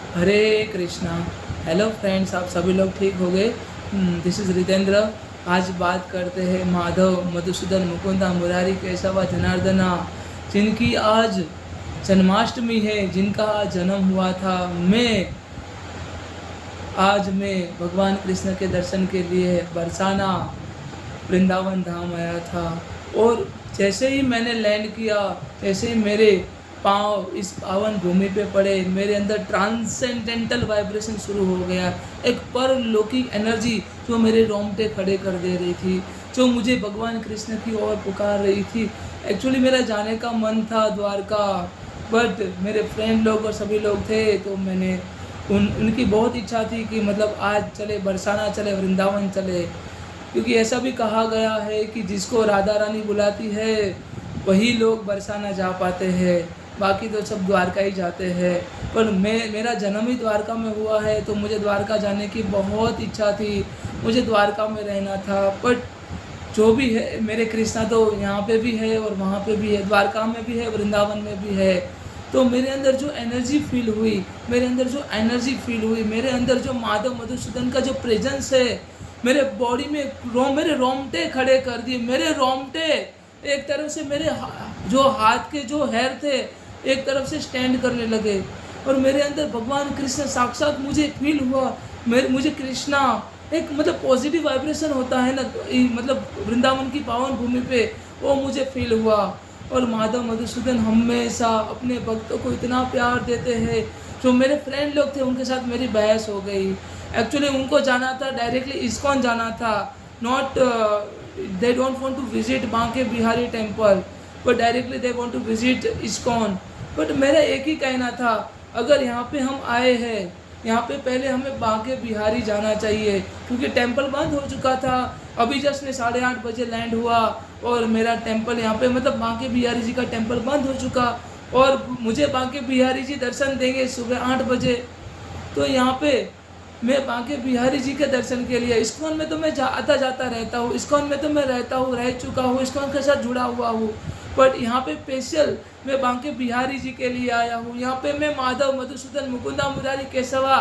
हरे Krishna. Hello friends, आप सभी लोग ठीक हो गए। This is Ritendra. आज बात करते हैं माधव, मधुसूदन, मुकुंदा, मुरारी, केशवा, जनार्दना, जिनकी आज जन्माष्टमी है, जिनका आज जन्म हुआ था। आज मैं भगवान कृष्ण के दर्शन के लिए बरसाना वृंदावन धाम आया था। और जैसे ही मैंने लैंड किया, जैसे ही मेरे पाँव इस पावन भूमि पे पड़े, मेरे अंदर ट्रांसेंडेंटल वाइब्रेशन शुरू हो गया। एक परलौकिक एनर्जी जो मेरे रोंगटे खड़े कर दे रही थी, जो मुझे भगवान कृष्ण की ओर पुकार रही थी। एक्चुअली मेरा जाने का मन था द्वारका, बट मेरे फ्रेंड लोग और सभी लोग थे, तो मैंने उनकी बहुत इच्छा थी कि मतलब आज चले, बरसाना चले, वृंदावन चले। क्योंकि ऐसा भी कहा गया है कि जिसको राधा रानी बुलाती है वही लोग बरसाना जा पाते हैं, बाकी तो सब द्वारका ही जाते हैं। पर मेरा जन्म ही द्वारका में हुआ है, तो मुझे द्वारका जाने की बहुत इच्छा थी, मुझे द्वारका में रहना था। बट जो भी है, मेरे कृष्णा तो यहाँ पे भी है और वहाँ पे भी है, द्वारका में भी है, वृंदावन में भी है। तो मेरे अंदर जो एनर्जी फील हुई, मेरे अंदर जो माधव मधुसूदन का जो प्रेजेंस है, मेरे बॉडी में मेरे रोंगटे खड़े कर दिए। मेरे रोंगटे एक तरफ से, जो हाथ के जो हेयर थे एक तरफ से स्टैंड करने लगे, और मेरे अंदर भगवान कृष्ण साक्षात मुझे फील हुआ। मुझे कृष्णा एक मतलब पॉजिटिव वाइब्रेशन होता है ना, तो मतलब वृंदावन की पावन भूमि पे वो मुझे फील हुआ। और माधव मधुसूदन हमेशा अपने भक्तों को इतना प्यार देते हैं। जो मेरे फ्रेंड लोग थे उनके साथ मेरी बहस हो गई। एक्चुअली उनको जाना था, डायरेक्टली इस्कॉन जाना था। Not they don't want to visit Banke Bihari temple, but directly they want to visit ISKCON. But मेरा एक ही कहना था, अगर यहाँ पे हम आए हैं, यहाँ पे पहले हमें बांके बिहारी जाना चाहिए, क्योंकि टेम्पल बंद हो चुका था। अभी जस्ट में 8:30 बजे लैंड हुआ, और मेरा टेम्पल यहाँ पे मतलब बांके बिहारी जी का टेम्पल बंद हो चुका, और मुझे बांके बिहारी जी दर्शन देंगे सुबह 8 बजे। तो यहाँ पे मैं बांके बिहारी जी के दर्शन के लिए, इस्कॉन में तो मैं आता जाता रहता हूँ, इस्कॉन में तो मैं रहता हूँ, रह चुका हूँ, इस्कॉन के साथ जुड़ा हुआ हूँ। बट यहाँ पे स्पेशल मैं बांके बिहारी जी के लिए आया हूँ। यहाँ पे मैं माधव मधुसूदन मुकुंदा मुरारी केशवा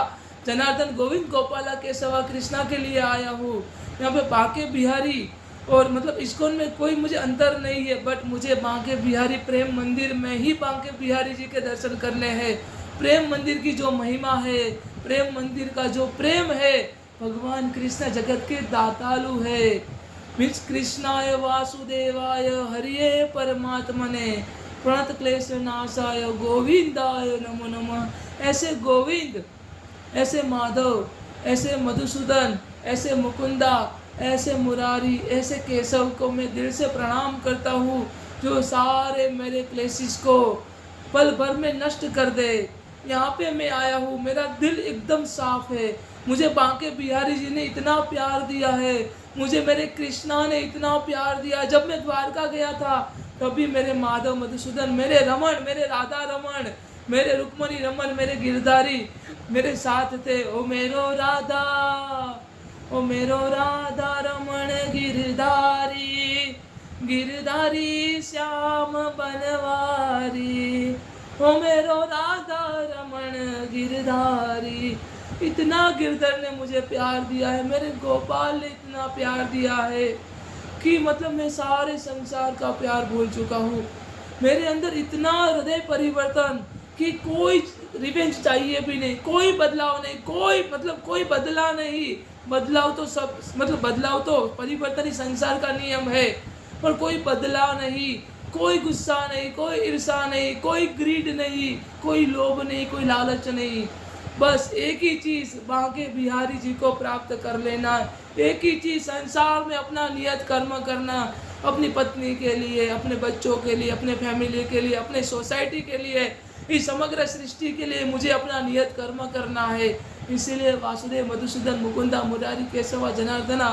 जनार्दन गोविंद गोपाला केशवा कृष्णा के लिए आया हूँ। यहाँ पे बांके बिहारी और मतलब इस्कॉन में कोई मुझे अंतर नहीं है, बट मुझे बांके बिहारी प्रेम मंदिर में ही बांके बिहारी जी के दर्शन करने हैं। प्रेम मंदिर की जो महिमा है, प्रेम मंदिर का जो प्रेम है, भगवान कृष्ण जगत के दातालु है। मीन्स कृष्णाय वासुदेवाय हरिये परमात्मने प्रणत क्लेश नाशाय गोविंदाय नमो नमः। ऐसे गोविंद, ऐसे माधव, ऐसे मधुसूदन, ऐसे मुकुंदा, ऐसे मुरारी, ऐसे केशव को मैं दिल से प्रणाम करता हूँ, जो सारे मेरे क्लेशिस को पल भर में नष्ट कर दे। यहाँ पे मैं आया हूँ, मेरा दिल एकदम साफ है। मुझे बांके बिहारी जी ने इतना प्यार दिया है, मुझे मेरे कृष्णा ने इतना प्यार दिया। जब मैं द्वारका गया था तभी मेरे माधव मधुसूदन, मेरे रमन, मेरे राधा रमन, मेरे रुक्मणी रमन, मेरे गिरधारी मेरे साथ थे। ओ मेरो राधा रमन गिरधारी, गिरधारी श्याम बनवारी। ओ मेरो राधा रमन गिरधारी। इतना गिरधर ने मुझे प्यार दिया है, मेरे गोपाल ने इतना प्यार दिया है कि मतलब मैं सारे संसार का प्यार भूल चुका हूँ। मेरे अंदर इतना हृदय परिवर्तन कि कोई रिवेंज चाहिए भी नहीं, कोई बदलाव नहीं, कोई बदला नहीं। बदलाव तो सब मतलब बदलाव तो परिवर्तन ही संसार का नियम है, पर कोई बदलाव नहीं, कोई गुस्सा नहीं, कोई ईर्षा नहीं, कोई ग्रीड नहीं, कोई लोभ नहीं, कोई लालच नहीं। बस एक ही चीज़, बांके बिहारी जी को प्राप्त कर लेना। एक ही चीज़, संसार में अपना नियत कर्म करना, अपनी पत्नी के लिए, अपने बच्चों के लिए, अपने फैमिली के लिए, अपने सोसाइटी के लिए, इस समग्र सृष्टि के लिए मुझे अपना नियत कर्म करना है। इसीलिए वासुदेव मधुसूदन मुकुंदा मुरारी केशवा जनार्दना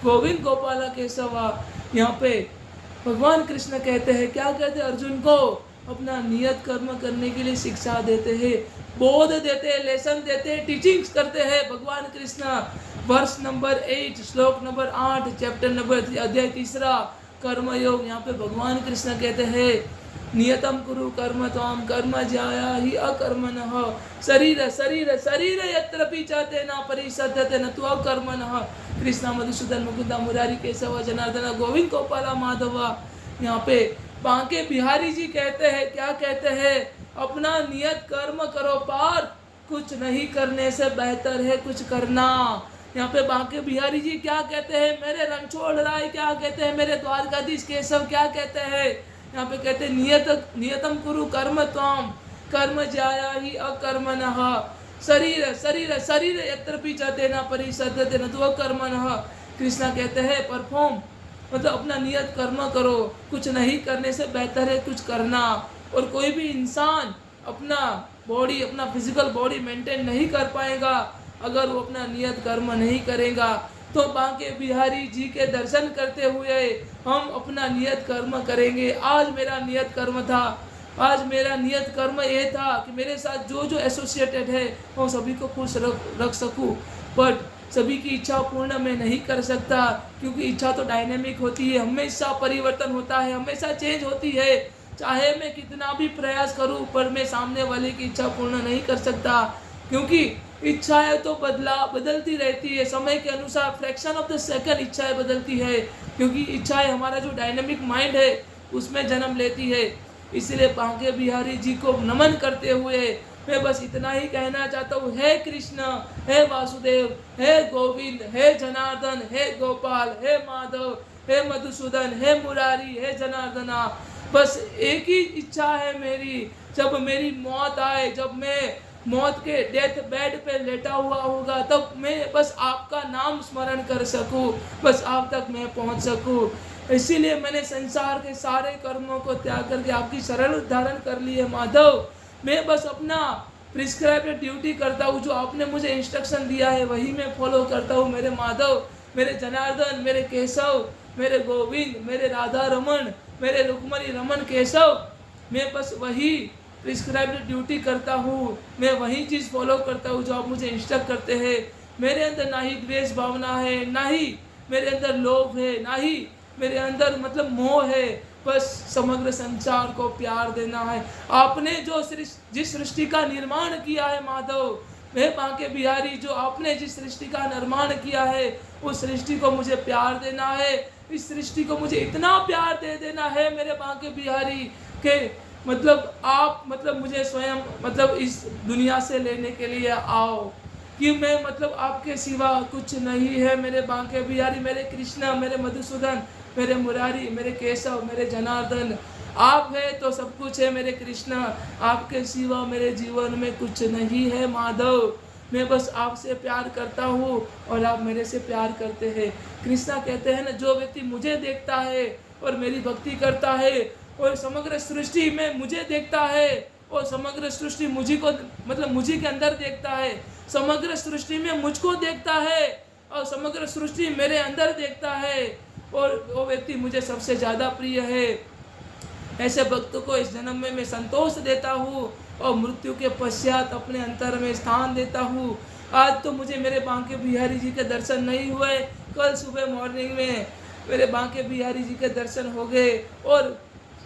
गोविंद गोपाला केशवा, यहाँ पे भगवान कृष्ण कहते हैं, क्या कहते हैं अर्जुन को, अपना नियत कर्म करने के लिए शिक्षा देते हैं, बोध देते हैं, लेसन देते हैं, टीचिंग्स करते हैं भगवान कृष्ण। वर्ष नंबर 8, श्लोक नंबर 8, चैप्टर नंबर 3, अध्याय 3, कर्मयोग। यहाँ पे भगवान कृष्ण कहते हैं, नियतं कुरु कर्म त्वां कर्म ज्याया हि अकर्मणः शरीर शरीर शरीर यत्रपि च तेन परिषद्यते न तु अकर्मणः। कृष्ण मधुसूदन मुकुंद मुरारी केशव जनार्दन गोविंद गोपाल माधव। यहाँ पे बांके बिहारी जी कहते हैं, क्या कहते हैं, अपना नियत कर्म करो पार, कुछ नहीं करने से बेहतर है कुछ करना। यहाँ पे बांके बिहारी जी क्या कहते हैं, मेरे रणछोड़ राय क्या कहते हैं, मेरे द्वारकाधीश केशव क्या कहते हैं, यहाँ पे कहते हैं नियतम कुरु कर्म त्वाम कर्म ज्याया ही अकर्मणः। शरीर शरीर शरीर यत्र पिचते न परिषद्यते न तु अकर्मणः। कृष्णा कहते हैं परफॉर्म, मतलब अपना नियत कर्म करो, कुछ नहीं करने से बेहतर है कुछ करना। और कोई भी इंसान अपना बॉडी, अपना फिजिकल बॉडी मेंटेन नहीं कर पाएगा अगर वो अपना नियत कर्म नहीं करेगा। तो बांके बिहारी जी के दर्शन करते हुए हम अपना नियत कर्म करेंगे। आज मेरा नियत कर्म था, आज मेरा नियत कर्म ये था कि मेरे साथ जो जो एसोसिएटेड है वो सभी को खुश रख सकूं। बट सभी की इच्छा पूर्ण मैं नहीं कर सकता, क्योंकि इच्छा तो डायनेमिक होती है, हमेशा परिवर्तन होता है, हमेशा चेंज होती है। चाहे मैं कितना भी प्रयास करूं पर मैं सामने वाले की इच्छा पूर्ण नहीं कर सकता, क्योंकि इच्छाएं तो बदलती रहती है समय के अनुसार। फ्रैक्शन ऑफ द सेकंड इच्छाएं बदलती है, क्योंकि इच्छाएं हमारा जो डायनेमिक माइंड है उसमें जन्म लेती है। इसलिए बांके बिहारी जी को नमन करते हुए मैं बस इतना ही कहना चाहता हूँ, हे कृष्ण, हे वासुदेव, हे गोविंद, हे जनार्दन, हे गोपाल, हे माधव, हे मधुसूदन, हे मुरारी, हे जनार्दना। बस एक ही इच्छा है मेरी, जब मेरी मौत आए, जब मैं मौत के डेथ बेड पे लेटा हुआ होगा, तब मैं बस आपका नाम स्मरण कर सकूं, बस आप तक मैं पहुंच सकूं। इसीलिए मैंने संसार के सारे कर्मों को त्याग करके आपकी शरण धारण कर ली है माधव। मैं बस अपना प्रिस्क्राइब्ड ड्यूटी करता हूँ, जो आपने मुझे इंस्ट्रक्शन दिया है वही मैं फॉलो करता हूँ। मेरे माधव, मेरे जनार्दन, मेरे केशव, मेरे गोविंद, मेरे राधा रमन, मेरे रुक्मणी रमन केशव, मैं बस वही प्रिस्क्राइब्ड ड्यूटी करता हूँ, मैं वही चीज़ फॉलो करता हूँ जो आप मुझे इंस्ट्रक्ट करते हैं। मेरे अंदर ना ही द्वेष भावना है, ना ही मेरे अंदर लोभ है, ना ही मेरे अंदर मतलब मोह है। बस समग्र संसार को प्यार देना है। आपने जो जिस सृष्टि का निर्माण किया है माधव, वह बांके बिहारी, जो आपने जिस सृष्टि का निर्माण किया है उस सृष्टि को मुझे प्यार देना है। इस सृष्टि को मुझे इतना प्यार दे देना है मेरे बांके बिहारी के मतलब आप मतलब मुझे स्वयं मतलब इस दुनिया से लेने के लिए आओ, कि मैं मतलब आपके सिवा कुछ नहीं है। मेरे बांके बिहारी, मेरे कृष्ण, मेरे मधुसूदन, मेरे मुरारी, मेरे केशव, मेरे जनार्दन, आप है तो सब कुछ है। मेरे कृष्ण, आपके सिवा मेरे जीवन में कुछ नहीं है माधव। मैं बस आपसे प्यार करता हूँ और आप मेरे से प्यार करते हैं। कृष्णा कहते हैं ना, जो व्यक्ति मुझे देखता है और मेरी भक्ति करता है और समग्र सृष्टि में मुझे देखता है और समग्र सृष्टि मुझी को मतलब मुझी के अंदर देखता है, समग्र सृष्टि में मुझको देखता है और समग्र सृष्टि मेरे अंदर देखता है, और वो व्यक्ति मुझे सबसे ज़्यादा प्रिय है। ऐसे भक्तों को इस जन्म में मैं संतोष देता हूँ और मृत्यु के पश्चात अपने अंतर में स्थान देता हूँ। आज तो मुझे मेरे बांके बिहारी जी के दर्शन नहीं हुए, कल सुबह मॉर्निंग में मेरे बांके बिहारी जी के दर्शन हो गए। और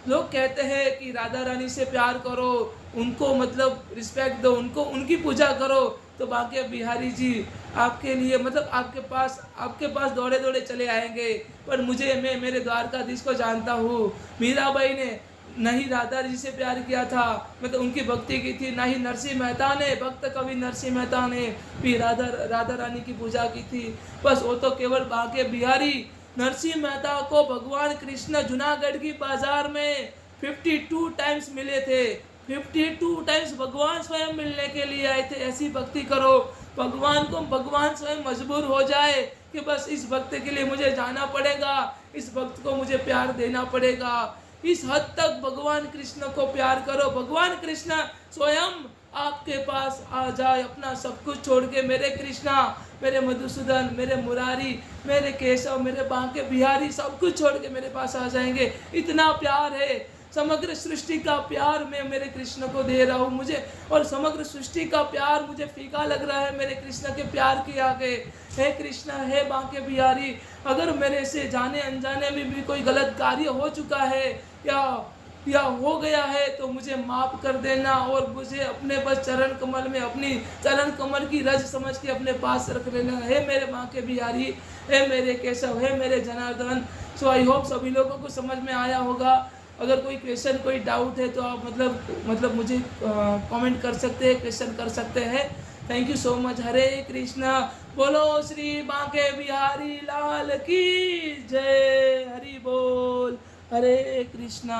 लोग कहते हैं कि राधा रानी से प्यार करो, उनको मतलब रिस्पेक्ट दो, उनको उनकी पूजा करो, तो बांके बिहारी जी आपके लिए मतलब आपके पास दौड़े दौड़े चले आएंगे। पर मुझे, मैं मेरे द्वारकाधीश को जानता हूँ। मीराबाई ने नहीं राधा जी से प्यार किया था, मतलब उनकी भक्ति की थी, ना ही नरसिंह मेहता ने, भक्त कवि नरसिंह मेहता ने भी राधा रानी की पूजा की थी। बस वो तो केवल बांके बिहारी नरसिंह मेहता को भगवान कृष्ण जूनागढ़ की बाजार में 52 टाइम्स मिले थे। 52 टाइम्स भगवान स्वयं मिलने के लिए आए थे। ऐसी भक्ति करो, भगवान स्वयं मजबूर हो जाए कि बस इस भक्त के लिए मुझे जाना पड़ेगा, इस भक्त को मुझे प्यार देना पड़ेगा। इस हद तक भगवान कृष्ण को प्यार करो, भगवान कृष्ण स्वयं आपके पास आ जाए, अपना सब कुछ छोड़ के। मेरे कृष्णा, मेरे मधुसूदन, मेरे मुरारी, मेरे केशव, मेरे बांके बिहारी, सब कुछ छोड़ के मेरे पास आ जाएंगे। इतना प्यार है, समग्र सृष्टि का प्यार मैं मेरे कृष्ण को दे रहा हूँ मुझे, और समग्र सृष्टि का प्यार मुझे फीका लग रहा है मेरे कृष्ण के प्यार के आगे। हे कृष्ण, हे बांके बिहारी, अगर मेरे से जाने अनजाने में भी कोई गलत कार्य हो चुका है या या हो गया है तो मुझे माफ़ कर देना, और मुझे अपने बस चरण कमल में, अपनी चरण कमल की रज समझ के अपने पास रख लेना। हे मेरे माँ के बिहारी, हे मेरे केशव, हे मेरे जनार्दन। सो आई होप सभी लोगों को समझ में आया होगा। अगर कोई क्वेश्चन, कोई डाउट है तो आप मतलब मुझे कमेंट कर सकते हैं, क्वेश्चन कर सकते हैं। Thank you so much. Hare Krishna. बोलो श्री बांके बिहारी लाल की जय। हरि बोल। हरे कृष्णा।